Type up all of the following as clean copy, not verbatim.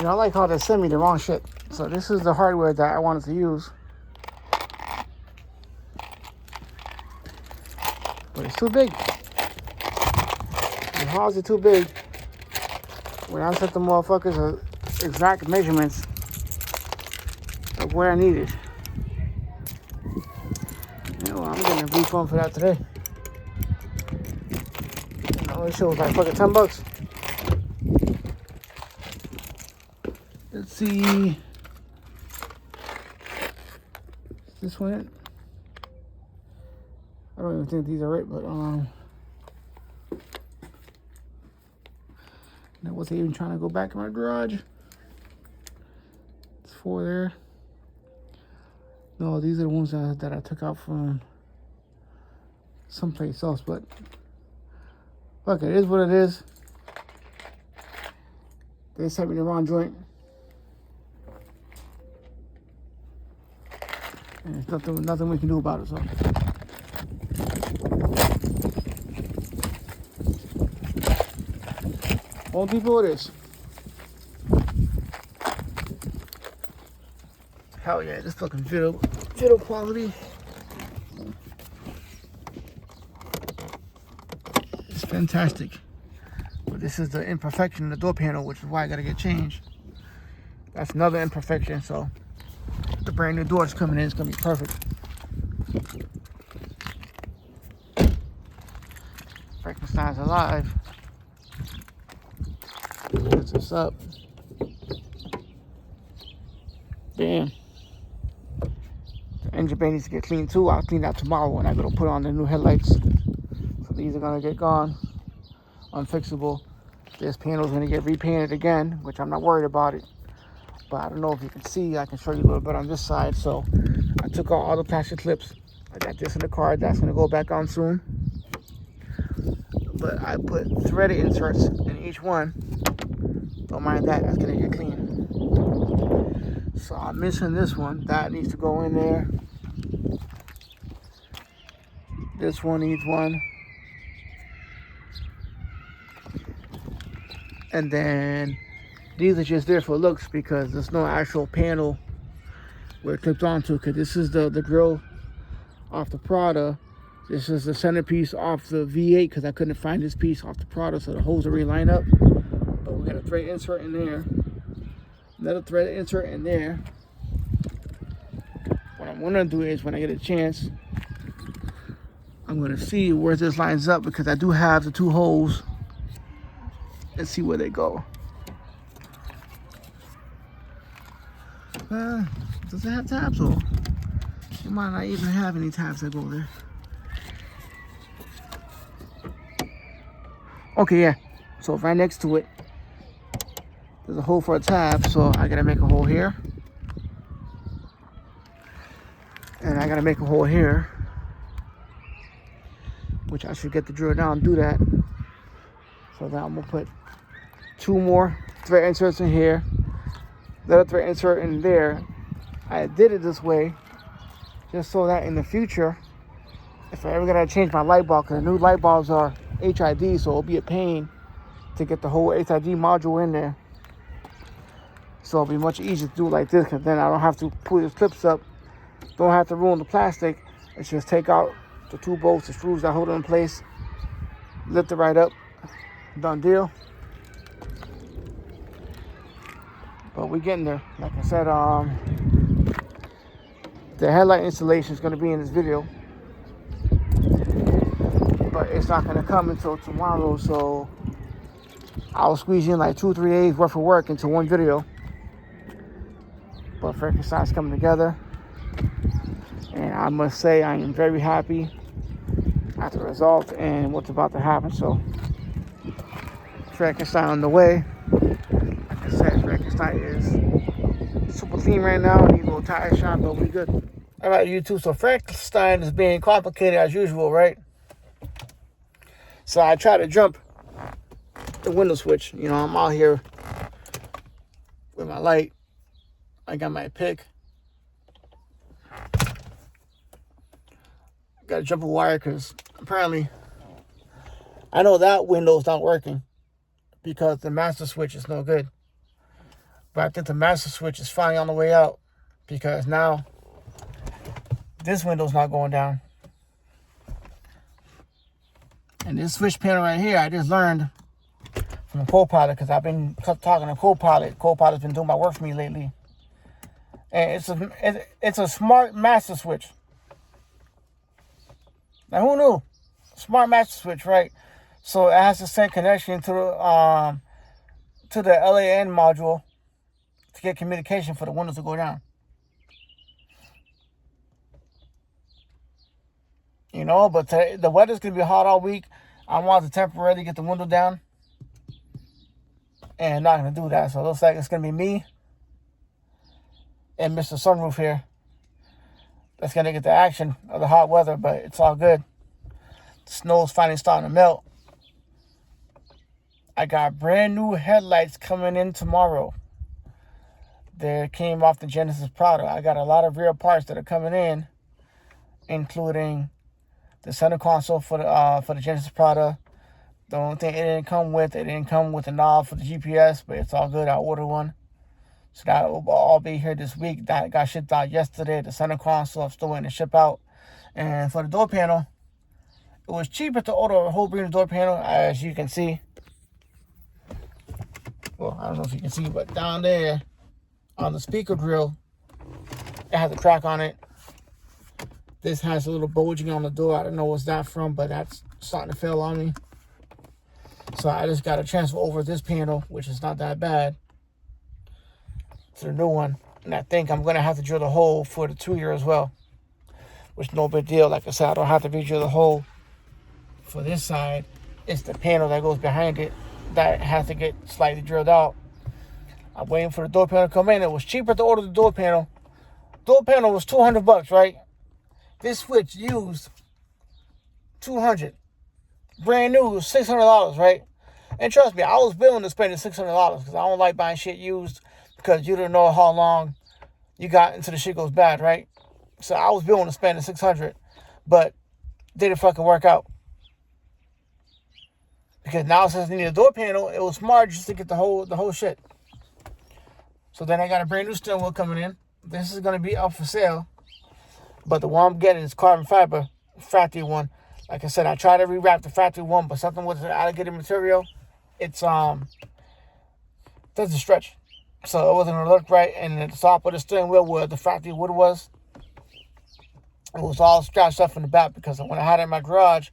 You know, I like how they send me the wrong shit. So this is the hardware that I wanted to use. But it's too big. The halls are too big. When I set the motherfuckers exact measurements of where I need it. You know, I'm getting a refund for that today. You know, this shit was like fucking $10. Let's see. Is this one it? I don't even think these are right, but I wasn't even trying to go back in my garage. It's 4 there. No, these are the ones that I took out from someplace else, but fuck it, it is what it is. They sent me the wrong joint. And there's nothing we can do about it, so. Home Depot it is. Hell yeah, this fucking video quality. It's fantastic. But this is the imperfection of the door panel, which is why I gotta get changed. That's another imperfection, so the brand new doors coming in is gonna be perfect. Frankenstein's alive. Put this up. Damn. The engine bay needs to get cleaned too. I'll clean that tomorrow when I go to put on the new headlights. So these are gonna get gone. Unfixable. This panel's gonna get repainted again, which I'm not worried about it. But I don't know if you can see. I can show you a little bit on this side. So I took out all the plastic clips. I got this in the car. That's gonna go back on soon. But I put threaded inserts in each one. Don't mind that. That's gonna get clean. So I'm missing this one. That needs to go in there. This one needs one. And then these are just there for looks because there's no actual panel where it clipped onto. Because this is the grill off the Prada. This is the centerpiece off the V8 because I couldn't find this piece off the Prada, so the holes are relined up. But we got a thread insert in there. Another thread insert in there. What I'm gonna do is when I get a chance, I'm gonna see where this lines up because I do have the 2 holes and see where they go. Does it have tabs or it might not even have any tabs that go there. Okay, yeah. So right next to it, there's a hole for a tab, so I gotta make a hole here. And I gotta make a hole here, which I should get the drill down and do that. So now I'm gonna put 2 more thread inserts in here, the other thread insert in there. I did it this way just so that in the future, if I ever gotta change my light bulb, because the new light bulbs are HID, so it'll be a pain to get the whole HID module in there. So it'll be much easier to do it like this, because then I don't have to pull the clips up, don't have to ruin the plastic. It's just take out the 2 bolts, the screws that hold it in place, lift it right up, done deal. But we're getting there. Like I said, the headlight installation is going to be in this video, but it's not going to come until tomorrow, so I'll squeeze in like 2-3 days worth of work into one video. But Frankenstein's coming together, and I must say I am very happy at the result and what's about to happen. So Frankenstein on the way. Like I said, Frankenstein is super clean right now. Need a little tire shop, but we good. All right, YouTube. So Frankenstein is being complicated as usual, right? So I try to jump the window switch. You know, I'm out here with my light. I got my pick. Got to jump a wire because apparently I know that window's not working because the master switch is no good. But I think the master switch is finally on the way out, because now this window's not going down. And this switch panel right here, I just learned from Copilot, because I've been talking to Copilot. Copilot's been doing my work for me lately. And it's a smart master switch. Now, who knew? Smart master switch, right? So it has to send connection to the LAN module to get communication for the windows to go down. You know, but the weather's going to be hot all week. I want to temporarily get the window down. And I'm not going to do that. So it looks like it's going to be me and Mr. Sunroof here that's going to get the action of the hot weather. But it's all good. The snow's finally starting to melt. I got brand new headlights coming in tomorrow. They came off the Genesis Prada. I got a lot of rear parts that are coming in, including the center console for the Genesis Prada. The only thing it didn't come with a knob for the GPS, but it's all good. I ordered one. So that will all be here this week. That got shipped out yesterday. The center console, I'm still waiting to ship out. And for the door panel, it was cheaper to order a whole brand new door panel, as you can see. Well, I don't know if you can see, but down there on the speaker grill, it has a crack on it. This has a little bulging on the door. I don't know what's that from, but that's starting to fail on me. So I just got to transfer over this panel, which is not that bad, to the new one. And I think I'm going to have to drill the hole for the 2-year as well, which is no big deal. Like I said, I don't have to re-drill the hole for this side. It's the panel that goes behind it that has to get slightly drilled out. I'm waiting for the door panel to come in. It was cheaper to order the door panel. Door panel was $200, right? This switch used $200. Brand new was $600, right? And trust me, I was willing to spend the $600 because I don't like buying shit used, because you don't know how long you got until the shit goes bad, right? So I was willing to spend the $600, but didn't fucking work out. Because now, since I need a door panel, it was smart just to get the whole shit. So then I got a brand new steering wheel coming in. This is going to be up for sale. But the one I'm getting is carbon fiber, factory one. Like I said, I tried to rewrap the factory one, but something with the alligator material, it's doesn't stretch. So it wasn't going to look right. And the top of the steering wheel where the factory wood was, it was all scratched up in the back, because when I had it in my garage,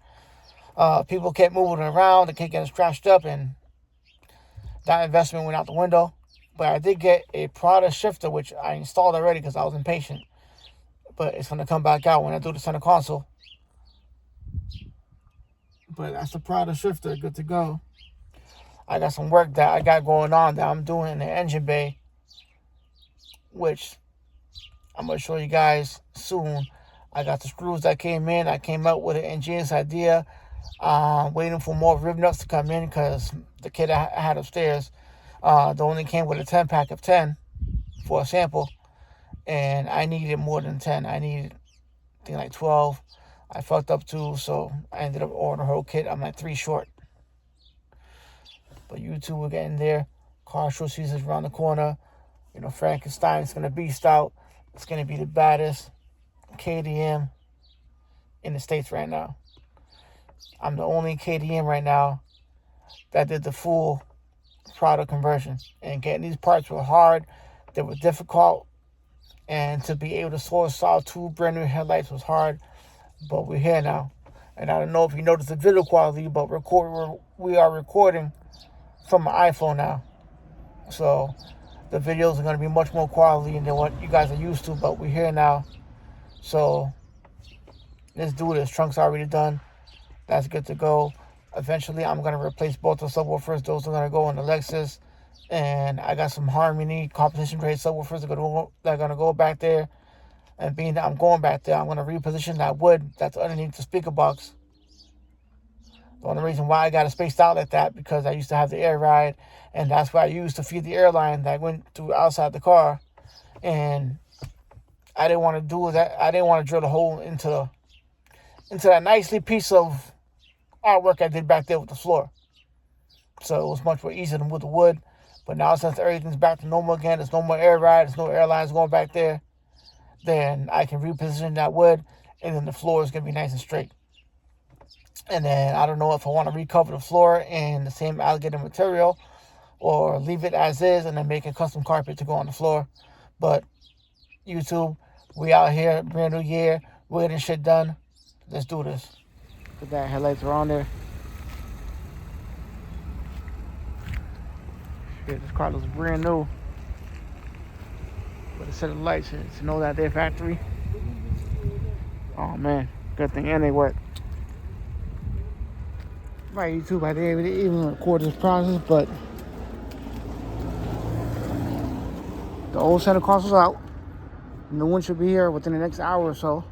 people kept moving it around. They kept getting scratched up, and that investment went out the window. But I did get a Prada shifter, which I installed already because I was impatient. But it's going to come back out when I do the center console. But that's the Prada shifter, good to go. I got some work that I got going on that I'm doing in the engine bay, which I'm going to show you guys soon. I got the screws that came in. I came up with an ingenious idea. Waiting for more rib nuts to come in, because the kit I had upstairs, they only came with a 10-pack of 10 for a sample. And I needed more than 10. I needed, I think, like 12. I fucked up 2, so I ended up ordering a whole kit. I'm like 3 short. But you two were getting there. Car show season's around the corner. You know, Frankenstein's going to beast out. It's going to be the baddest KDM in the States right now. I'm the only KDM right now that did the full product conversion. And getting these parts were hard. They were difficult. And to be able to source out 2 brand new headlights was hard. But we're here now. And I don't know if you noticed the video quality, but we are recording from my iPhone now. So the videos are going to be much more quality than what you guys are used to. But we're here now. So let's do this. Trunk's already done. That's good to go. Eventually, I'm going to replace both the subwoofers. Those are going to go in the Lexus. And I got some Harmony competition-grade subwoofers that are going to go back there. And being that I'm going back there, I'm going to reposition that wood that's underneath the speaker box. The only reason why I got it spaced out like that, because I used to have the air ride, and that's what I used to feed the airline that went through outside the car. And I didn't want to do that. I didn't want to drill the hole into that nicely piece of artwork I did back there with the floor. So it was much more easier than with the wood. But now since everything's back to normal again, there's no more air ride, there's no airlines going back there, then I can reposition that wood, and then the floor is going to be nice and straight. And then I don't know if I want to recover the floor in the same alligator material or leave it as is and then make a custom carpet to go on the floor. But YouTube, we out here, brand new year, we're getting shit done. Let's do this. Look at that, headlights are on there. Shit, this car looks brand new. With a set of lights to know that they're factory. Oh man, good thing, and they work. Right, YouTube, I didn't even record this process, but the old center console's out. The new one should be here within the next hour or so.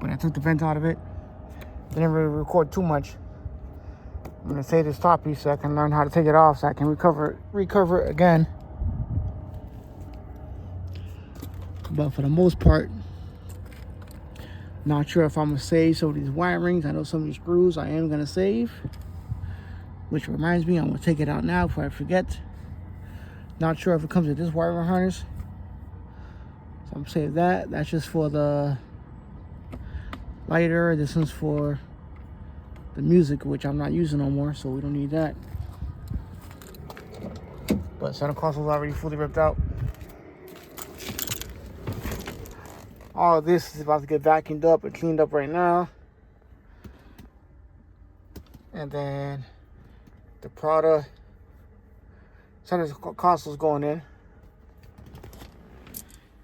But I took the vent out of it. Didn't really record too much. I'm gonna save this top piece so I can learn how to take it off so I can recover it again. But for the most part, not sure if I'm gonna save some of these wirings. I know some of these screws I am gonna save. Which reminds me, I'm gonna take it out now before I forget. Not sure if it comes with this wiring harness. So I'm gonna save that. That's just for the lighter. This one's for the music, which I'm not using no more, so we don't need that. But center console's already fully ripped out. All of this is about to get vacuumed up and cleaned up right now. And then the Prada center console's going in.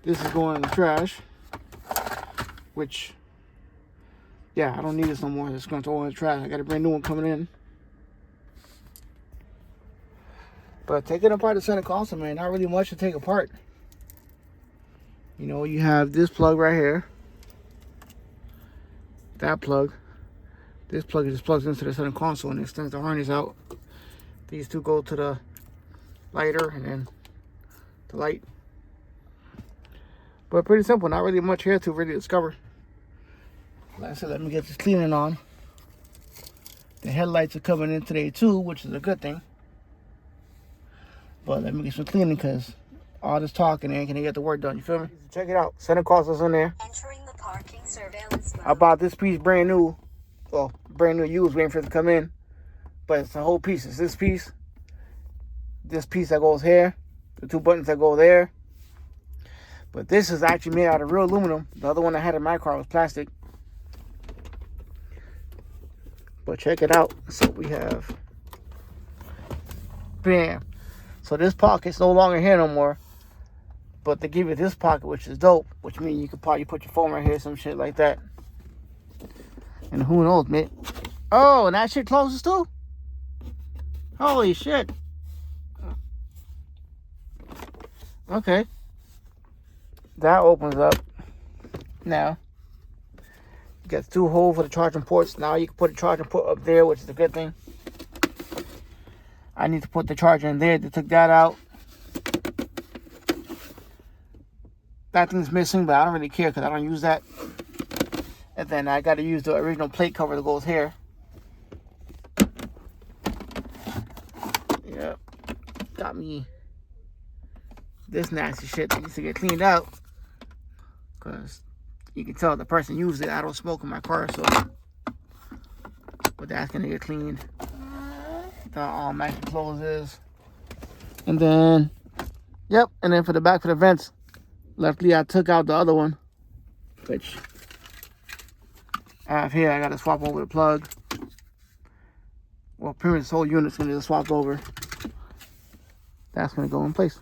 This is going in the trash. Which, yeah, I don't need this no more. It's going to throw in the trash. I got a brand new one coming in. But taking apart the center console, man, not really much to take apart. You know, you have this plug right here. That plug. This plug just plugs into the center console and extends the harness out. These two go to the lighter and then the light. But pretty simple. Not really much here to really discover. Like I said, let me get this cleaning on. The headlights are coming in today too, which is a good thing. But let me get some cleaning because all this talking ain't gonna get the work done. You feel me? Check it out. Center console's in there. Entering the parking surveillance mode. I bought this piece brand new. Well, brand new used, waiting for it to come in. But it's a whole piece. It's this piece that goes here, the two buttons that go there. But this is actually made out of real aluminum. The other one I had in my car was plastic. But check it out. So we have, bam. So this pocket's no longer here no more. But they give you this pocket, which is dope. Which means you could probably put your phone right here, some shit like that. And who knows, man. Oh, and that shit closes too? Holy shit. Okay. That opens up. Now, you got two holes for the charging ports. Now you can put a charging port up there, which is a good thing. I need to put the charger in there. They took that out. That thing's missing, but I don't really care because I don't use that. And then I got to use the original plate cover that goes here. Yep. Got me this nasty shit that needs to get cleaned out. Because you can tell the person used it. I don't smoke in my car, so. But that's going to get cleaned. The matching closes. And then, yep. And then for the back for the vents, luckily I took out the other one, which I have here. I got to swap over the plug. Well, pretty much this whole unit's going to get swapped over. That's going to go in place.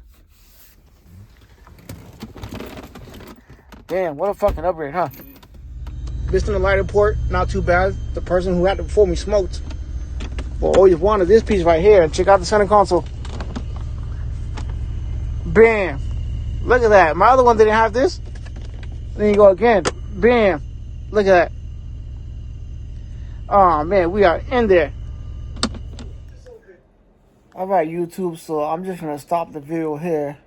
Damn, what a fucking upgrade, huh? Missing the lighter port, not too bad. The person who had it before me smoked. Well, always wanted this piece right here. Check out the center console. Bam. Look at that. My other one didn't have this. Then you go again. Bam. Look at that. Oh, man. We are in there. All right, YouTube. So I'm just going to stop the video here.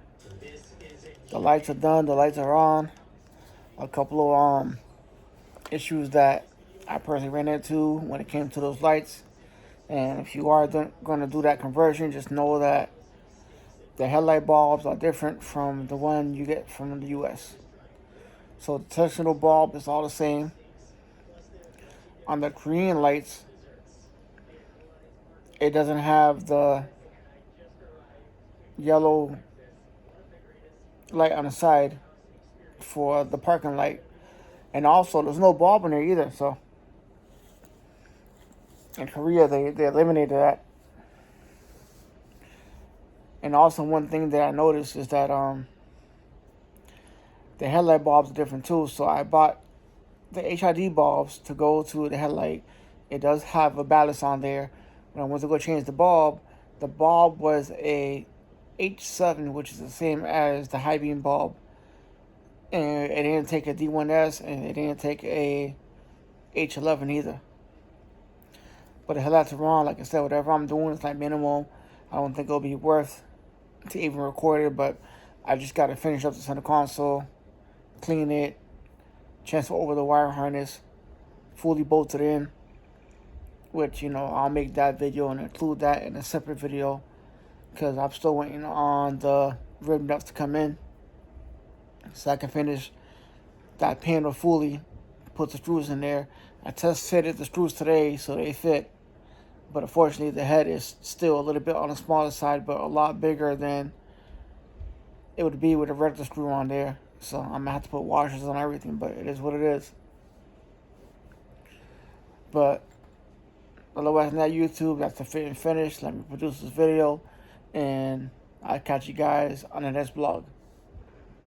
The lights are done. The lights are on. A couple of issues that I personally ran into when it came to those lights. And if you are going to do that conversion, just know that the headlight bulbs are different from the one you get from the US. So the directional bulb is all the same. On the Korean lights, it doesn't have the yellow light on the side for the parking light. And also, there's no bulb in there either. So in Korea, they eliminated that. And also, one thing that I noticed is that the headlight bulbs are different too. So I bought the HID bulbs to go to the headlight. It does have a ballast on there. When I went to go change the bulb was a H7, which is the same as the high beam bulb. And it didn't take a D1S, and it didn't take a H11 either. But the headlights are wrong. Like I said, whatever I'm doing is like minimal. I don't think it'll be worth to even record it, but I just got to finish up the center console, clean it, transfer over the wire harness, fully bolted in, which, I'll make that video and include that in a separate video because I'm still waiting on the rib nuts to come in so I can finish that panel fully, put the screws in there. I test fitted the screws today so they fit, but unfortunately the head is still a little bit on the smaller side, but a lot bigger than it would be with a regular screw on there. So I'm going to have to put washers on everything, but it is what it is. But otherwise than that, YouTube, that's the fit and finish. Let me produce this video, and I'll catch you guys on the next vlog.